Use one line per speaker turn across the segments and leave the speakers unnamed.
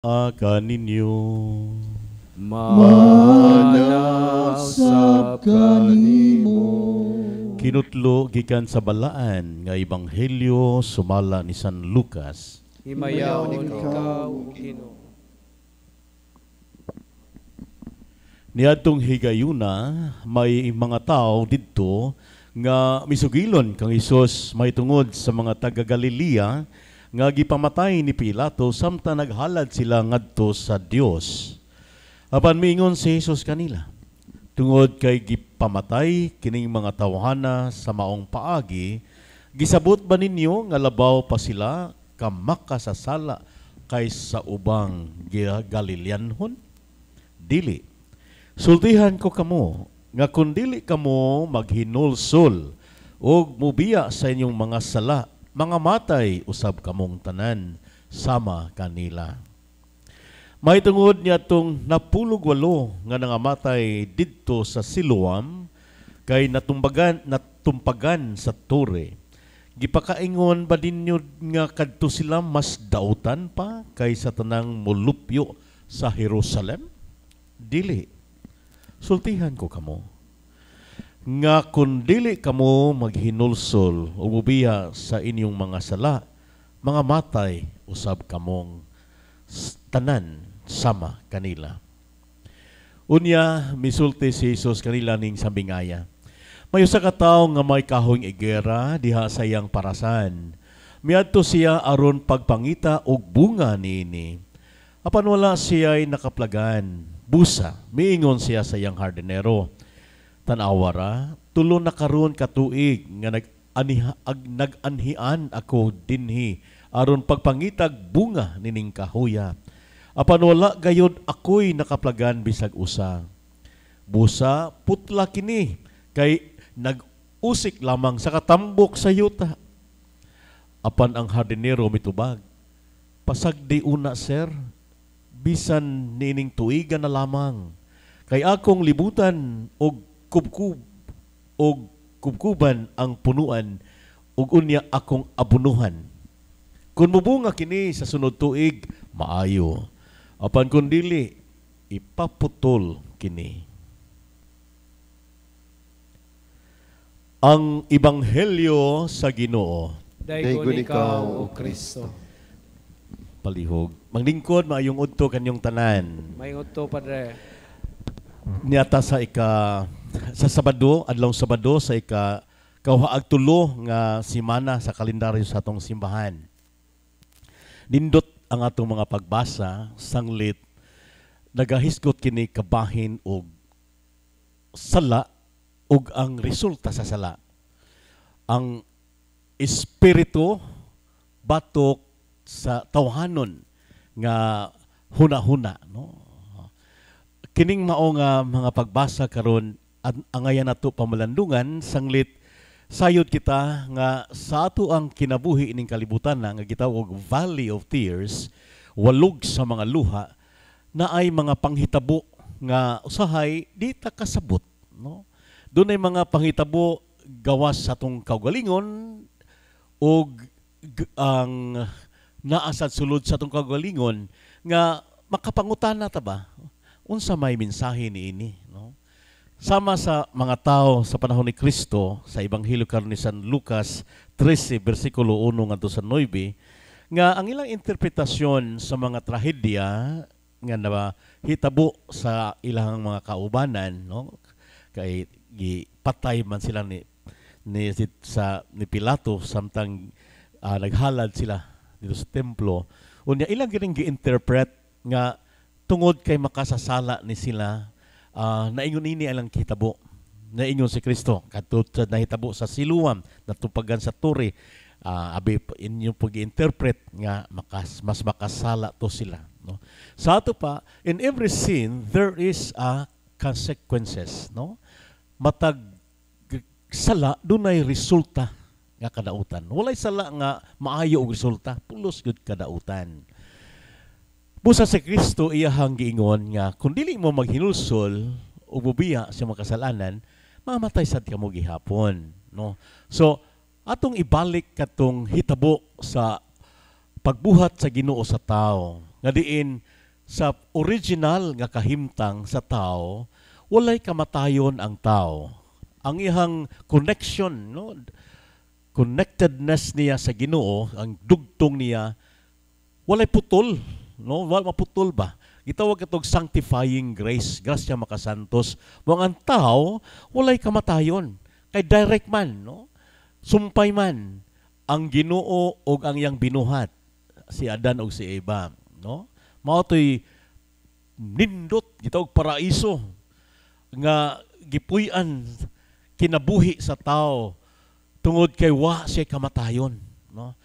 Kaninyo.
Manasap kanimo.
Kinutlo gikan sa balaan nga ebanghelyo sumala ni San Lucas.
Himayaw ikaw, Ginoo.
Niadtong higayuna may mga tao didto nga misugilon kang Hesus mahitungod sa mga taga Galilea nga gipamatay ni Pilato samtang naghalad sila ngadto sa Dios. Apan miingon si Hesus kanila, tungod kay gipamatay kining mga tawhana sa maong paagi, gisabot ba ninyo nga labaw pa sila ka makasasala kaysa ubang Galileanhon? Dili. Sultihan ko kamo nga kun dili kamo maghinulsol o mubiya sa inyong mga sala, mga matay usab kamong tanan sama kanila. Mahitungod niya itong napulog walo nga nangamatay didto sa Siloam kay natumpagan sa tore. Gipakaingon ba ninyo nga kadto sila mas dautan pa kaysa tanang mulupyo sa Jerusalem? Dili. Sultihan ko kamo nga kung dili kamo maghinulsol o mubiya sa inyong mga sala, mga matay usab kamong tanan sama kanila. Unya, misulti si Jesus kanila ning sambingaya. May usa ka tawo nga may kahoyng igera diha sa iyang parasan. Miadto siya aron pagpangita og bunga niini. Apan wala siya ay nakaplagan. Busa, miingon siya sa iyang hardinero. Tanawara, tulo na karon katuig nga nag-anhian ako dinhi aron pagpangitag bunga nining kahoya. Apan wala gayud ako'y nakaplagan bisag usa. Busa, putla kini kay nag-usik lamang sa katambok sa yuta. Apan ang hardinero mitubag, pasagdi una sir, bisan nining tuigan na lamang. Kay akong libutan og kubkuban ang punuan ug unya akong abunuhan. Kung mubunga kini sa sunod tuig, maayo. Apan kun dili, ipaputol kini. Ang ebanghelyo sa Ginoo.
Daygon ikaw, O Kristo.
Palihog. Manglingkod maayong udto kanyong tanan.
Mayong udto, Padre.
Niyata sa Sabado, adlong Sabado sa kauhaag tulo nga simana sa kalendaryo sa atong simbahan. Nindot ang atong mga pagbasa, sanglit, nagahisgot kini kabahin og sala og ang resulta sa sala. Ang espiritu batok sa tawhanon nga huna-huna, no? Kining mao nga mga pagbasa karon angayan nato pamalandungan sanglit sayod kita nga sa ato ang kinabuhi ining kalibutan nga gitawag Valley of Tears, walog sa mga luha na ay mga panghitabo nga usahay di ta kasabot, no? Doon ay mga panghitabo gawas sa atong kaugalingon o ang naasad sulod sa atong kaugalingon nga makapangutana ta ba unsa may mensahe niini, no? Sama sa mga tao sa panahon ni Kristo sa ebanghelyo karon ni San Lucas 13 bersikulo 1 ngadto sa 9 nga ang ilang interpretasyon sa mga trahedya nga nahitabo sa ilang mga kaubanan, no? Kay gipatay man sila ni Pilato samtang naghalad sila dito sa templo. Unya ilang gining gi-interpret nga tungod kay makasasala ni sila, naingon ini alang hitabo. Naingon si Kristo kadto sa nahitabo sa Siloam, natupagan sa tore, abi inyong pag-interpret nga mas makasala to sila, no? Sa ato pa, in every sin there is a consequences, no? Matag sala dunay resulta nga kadautan. Walay sala nga maayo og resulta, pulos gud kadautan. Busa sa Kristo iyahang giingon nga kung dili mo maghinulsol o bubiya sa mga kasalanan, mamatay sad kamo gihapon, no? So atong ibalik katong hitabo sa pagbuhat sa Ginoo sa tao nga diin sa original nga kahimtang sa tao, walay kamatayon ang tao. Ang iyang connection, no? Connectedness niya sa Ginoo, ang dugtong niya, walay putol, no? Wala maputol ba? Gitawag itong sanctifying grace, grasya makasantos. Mga ang tao, walay kamatayon. Kay direct man, no? Sumpay man ang Ginoo o ang iyang binuhat, si Adan o si Eva, no? Mao to'y nindot, gitawag paraiso, nga gipuy-an kinabuhi sa tao tungod kay wa siya kamatayon, no?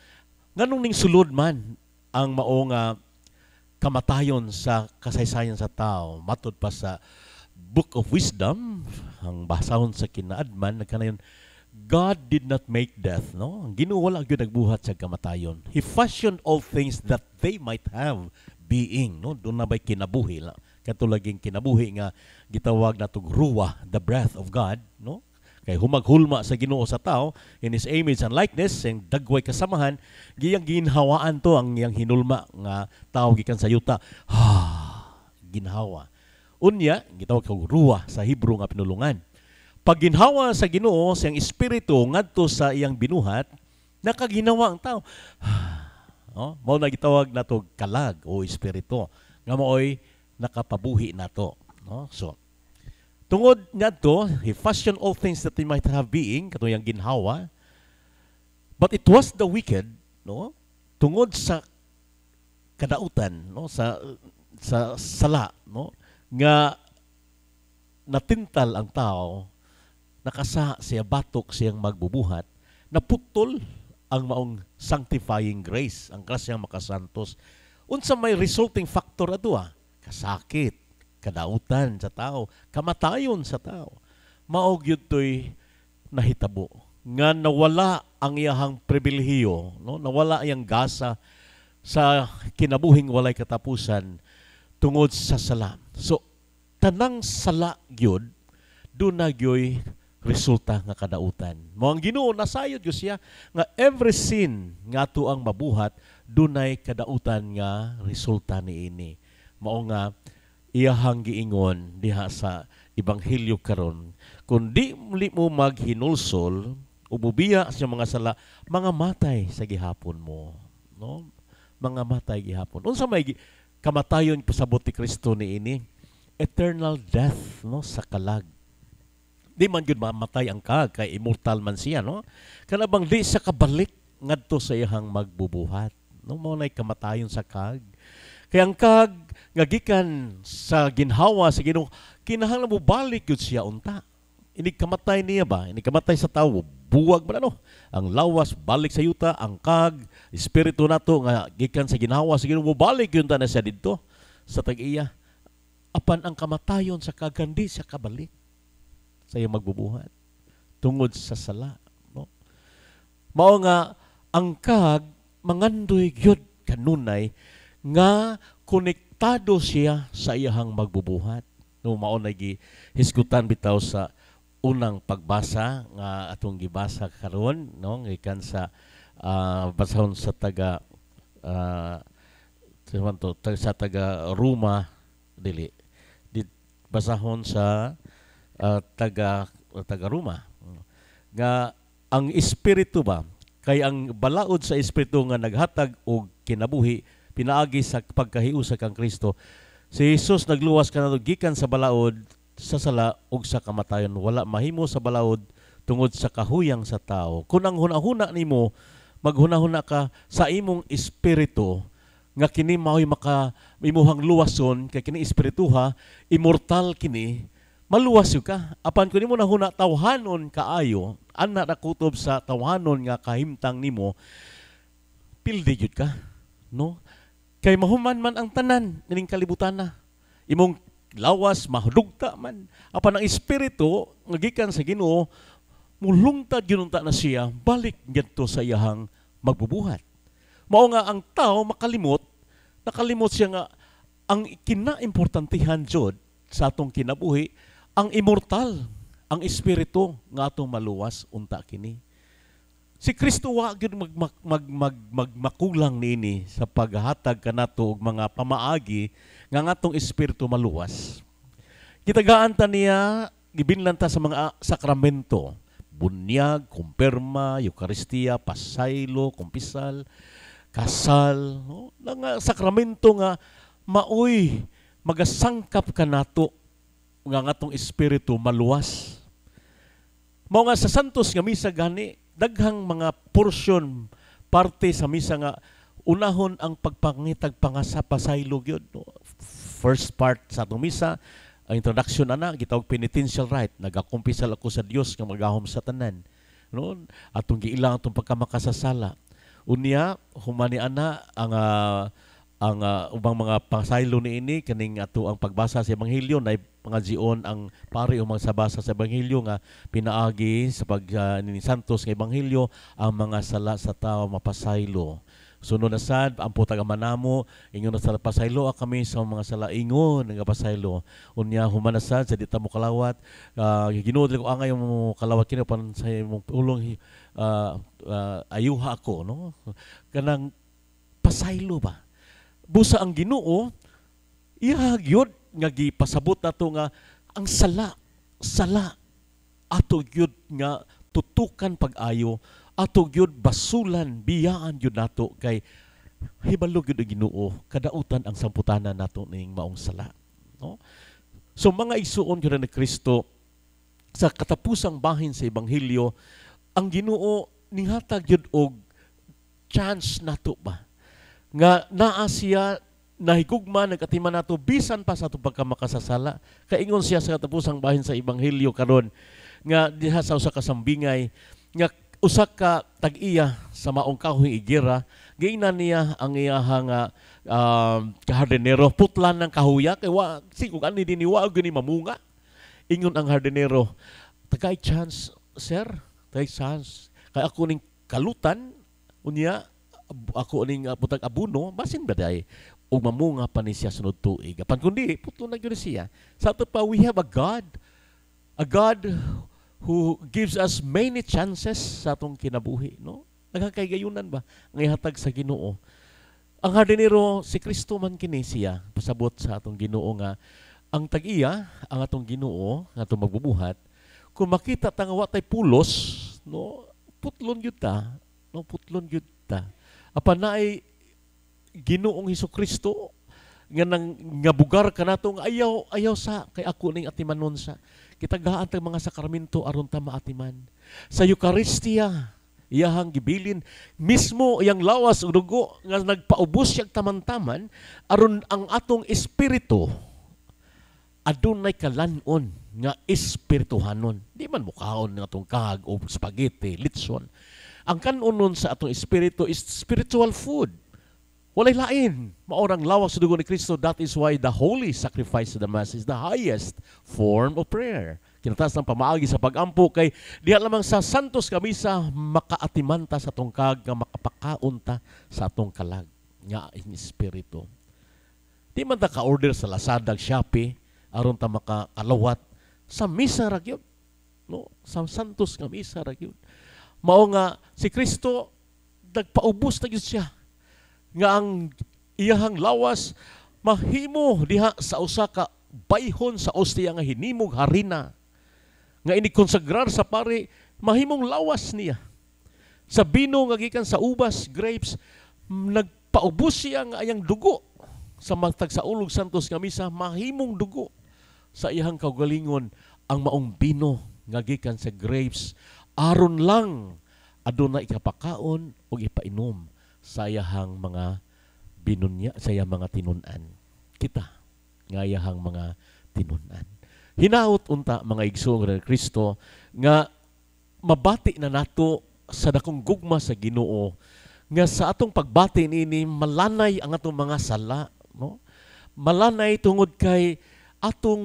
Nganong ning sulod man ang mao nga kamatayon sa kasaysayan sa tao, matud pa sa Book of Wisdom, ang basahon sa kinaadman, nagkanayon, God did not make death, no? Ang Ginoo wala gyud nagbuhat sa kamatayon. He fashioned all things that they might have being, no? Doon na ba'y kinabuhi la. Katulaging kinabuhi nga gitawag natong ruwa, the breath of God, no? Kay humaghulma sa Ginoo sa tao in His image and likeness, ang dagway kasamahan, giyang ginhawaan to ang iyang hinulma nga tao gikan sa yuta. Ginhawa. Unya, gitawag kog ruwa sa Hebrew nga pinulungan. Pag ginhawa sa Ginoo siyang espiritu ngadto sa iyang binuhat, nakaginawa ang tao. No? Mao na gitawag nato kalag o espiritu nga maoy nakapabuhi nato, no? So tungod ngadto, He fashioned all things that they might have being, kato yang ginhawa. But it was the wicked, no? Tungod sa kadautan, no? Sa sala, no? Nga natintal ang tao, nakasa siya batok siyang magbubuhat, naputol ang maong sanctifying grace, ang grasyang makasantos. Unsa may resulting factor ato kasakit, kadautan sa tao, kamatayon sa tao. Mao gyud toy nahitabo nga nawala ang iyahang pribilehiyo, no? Nawala iyang gasa sa kinabuhing walay katapusan tungod sa sala. So tanang sala gyud duna gyoy resulta nga kadautan. Mao ang Ginoo nasayod gyud siya nga every sin nga ato ang mabuhat dunay kadautan nga resulta niini. Mao nga iyahang giingon diha sa ebanghelyo karon, kun di mo maghinulsol o bubiya sa mga sala, mga matay sa gihapon mo, no? Mga matay gihapon. Unsa may kamatayon pasabot ni Kristo niini? Eternal death, no, sa kalag. Di man yun mamatay ang kag, kay immortal man siya, no? Kanabang di sa kabalik ngadto sa iyang magbubuhat. No, mo na'y kamatayon sa kag. Kaya ang kag nga gikan sa ginhawa sa Ginoo, kinahanglan mo balik yun siya unta. Ini kamatay niya ba? Ini kamatay sa tao, buwag ba no? Ang lawas balik sa yuta, ang kag, espiritu nato nga gikan sa ginhawa sa Ginoo, balik yun ta na siya didto sa tag-iya. Apan ang kamatayon sa kagandi sa kabalik sa iyang magbubuhat tungod sa sala, no? Mao nga ang kag mangandoy gyud kanunay nga konektado siya sa iyang magbubuhat, no? Mao na gihisgutan bitaw sa unang pagbasa nga atong gibasa karon, no? Gikan sa basahon sa taga sa taga Roma dili basahon sa taga Roma nga ang espiritu ba kay ang balaod sa espiritu nga naghatag og kinabuhi pinaagi sa pagkahiusa kang Kristo. Si Jesus nagluwas kanadto gikan sa balaod sa sala ug sa kamatayon, wala mahimo sa balaod tungod sa kahuyang sa tao. Kung ang hunahuna nimo maghunahuna ka sa imong espiritu nga kini mao'y maka imuhang luwason kay kini espirituha immortal kini, maluwas yu ka. Apan kung nimo nahuna tawhanon kaayo, ana na kutob sa tawhanon nga kahimtang nimo, pildi jud ka, no? Kay mahuman man ang tanan ning kalibutan na. Imong lawas mahudugta man. Apan ang espiritu nga gikan sa Ginoo, mulungtad yun na siya, balik ngadto sa iyahang magbubuhat. Mao nga ang tao nakalimot siya nga ang kinaimportantihan jud sa atong kinabuhi, ang immortal, ang espiritu nga atong maluwas unta kini. Si Kristo wa gyud magmakulang niini sa paghatag kanato og mga pamaagi nga ngatong espiritu maluwas. Kitagaan ta niya gibinlan ta sa mga sakramento, bunyag, kumpirma, Eucharistia, pasaylo, kumpisal, kasal, no? Nga sakramento nga maoy magasangkap kanato nga ngatong espiritu maluwas. Mao nga sa santos nga misa gani daghang mga porsyon parte sa misa nga unahon ang pagpangitag pangasapasaylo gyud, no? First part sa atong misa, ang introduction ana gitawag penitential rite, nagakumpisal ako sa Dios nga magahom sa tanan, no? Atong giilang atong pagkamakasasala. Unya humani ana ang ubang mga pasaylo niini kaning ato ang pagbasa sa ebanghelyo na pangajion ang pari umang sa basa sa ebanghelyo nga pinaagi sa pag ni santos nga ebanghelyo ang mga sala sa tawo mapasaylo. Sunod na sad ang putag manamo ingon na sa pasaylo kami sa mga salaingon nga pasaylo. Unya human na sad sa dita mo kalawat ginuod ko angay mo kalawat kini pan sa imong ulong ayuha ako, no? Kanang pasaylo ba? Busa ang Ginoo iya gyud nga gipasabot nato nga ang sala ato gyud nga tutukan pag-ayo, ato gyud basulan biyaan gyud nato kay hibalo gyud ang Ginoo kadautan ang samputanan nato ning maong sala, no? So mga igsuon gyud ni Kristo sa katapusang bahin sa ebanghelyo, ang Ginoo ninghatag gyud og chance nato ba nga naa siya nahigugma nagatiman nato bisan pa sa atong pagkamakasasala. Kaingon siya sa katapusang bahin sa ebanghelyo karon nga diha sa usa ka sambingay nga usa ka tag-iya sa maong kahoy igera, giingnan niya ang iyahang hardinero, putlan ng kahuya kay wa sigug ani dinhi wa gani mamunga. Ingon ang hardinero, tagay chance sir, tagay chance kay ako ning kalutan unya ako ning putag abuno basin baday ug mamunga pa ni siya sunod tuig. Apan kundi putlo na gyud siya. Sa ato pa we have a God who gives us many chances sa atong kinabuhi, no? Nagakaygayonan ba nga ihatag sa Ginoo. Ang hardinero si Kristo man kini siya pasabot sa atong Ginoo nga ang tag-iya ang atong Ginoo nga atong magbubuhat kung makita ta nga wa tay pulos, no? Putlon gyud ta, no? Putlon gyud ta. Apan naay Ginoong Hesukristo nga bugar kanato nga ayaw sa kay ako ning atimanon sa kitagaan tag mga sakramento aron ta maatiman. Sa Eucharistia iyahang gibilin mismo iyang lawas ug dugo nga nagpaubos siyang taman-taman aron ang atong espiritu adunay kalanon nga espirituhanon. Di man mukaon nga atong kahag o spaghetti, litson. Ang kanunon sa atong espiritu is spiritual food. Walay lain. Maorang lawas sa dugo ni Kristo. That is why the holy sacrifice of the Mass is the highest form of prayer. Kinataas ng pamaagi sa pag-ampo kay diha lamang sa santos ka misa makaatimanta sa atong kag nga makapakaunta sa atong kalag nga in espiritu. Di man ta ka-order sa Lazada, Shopee aron ta makakalawat sa misa ra gyud, no? Sa santos nga misa ra gyud. Mao nga si Kristo nagpaubos na gyud siya nga ang iyahang lawas mahimo diha sa usa ka bayhon sa ostia nga hinimog harina nga inikonsagrar sa pare, mahimong lawas niya. Sa bino nga gikan sa ubas, grapes, nagpaubos siya nga ayang dugo sa matag sa ulog santos nga misa, mahimong dugo sa iyang kaugalingon ang maong bino nga gikan sa grapes aron lang aduna ikapakaon o ipainom sa iyahang mga binunya, sa iyang mga tinunan. Kita, nga iyahang mga tinunan. Hinaut unta mga igsoong ni Kristo nga mabati na nato sa dakong gugma sa Ginoo nga sa atong pagbati niini malanay ang atong mga sala, no? Malanay tungod kay atong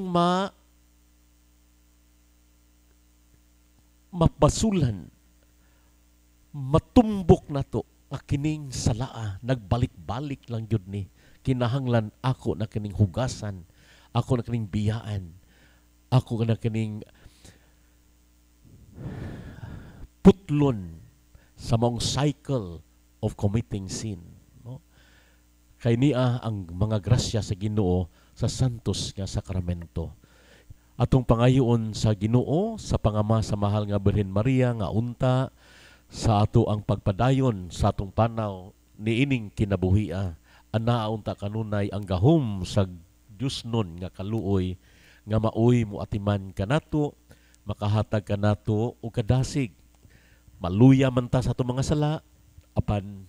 mapasulan, matumbok nato kining salaa, nagbalik-balik lang yun ni. Kinahanglan ako na kining hugasan, ako na kining biyaan, ako na kining putlon
sa maong cycle of committing sin. No? Kay niya ang mga grasya sa Ginoo sa santos nga sakramento. Atong pangayoon sa Ginoo sa pangama sa mahal nga Birhen Maria nga unta sa ato ang pagpadayon sa atong panaw niining kinabuhia. Ana unta kanunay ang gahom sa Dios nun nga kaluoy nga maoy mo atiman kanato, makahatag kanato o kadasig. Maluya man ta sa atong mga sala apan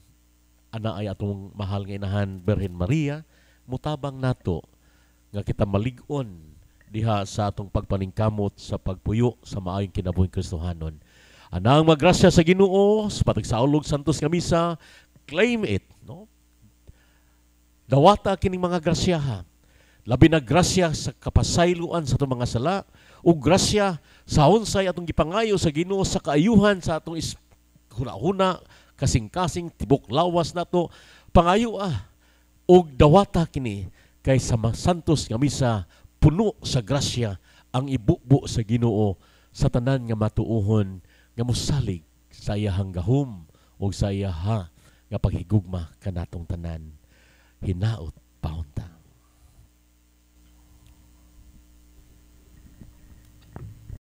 ana ay atong mahal nga inahan Birhen Maria mutabang nato nga kita malig-on diha sa atong pagpaningkamot sa pagpuyo sa maayong kinabuhing Kristohanon. Anang magrasya sa Ginoo sa patagsaulog santos nga misa, claim it, no? Dawata kining mga grasyaha. Labi na grasya sa kapasayloan sa atong mga sala ug grasya sa unsay atong gipangayo sa Ginoo sa kaayuhan sa atong huna-huna, kasing-kasing tibok lawas nato pangayo ug dawata kini kay sa santos nga misa puno sa grasya ang ibubo sa Ginoo sa tanan nga matuohon nga mosalig sa iyahang gahom o sa iyaha nga paghigugma kanatong tanan. Hinaot paunta.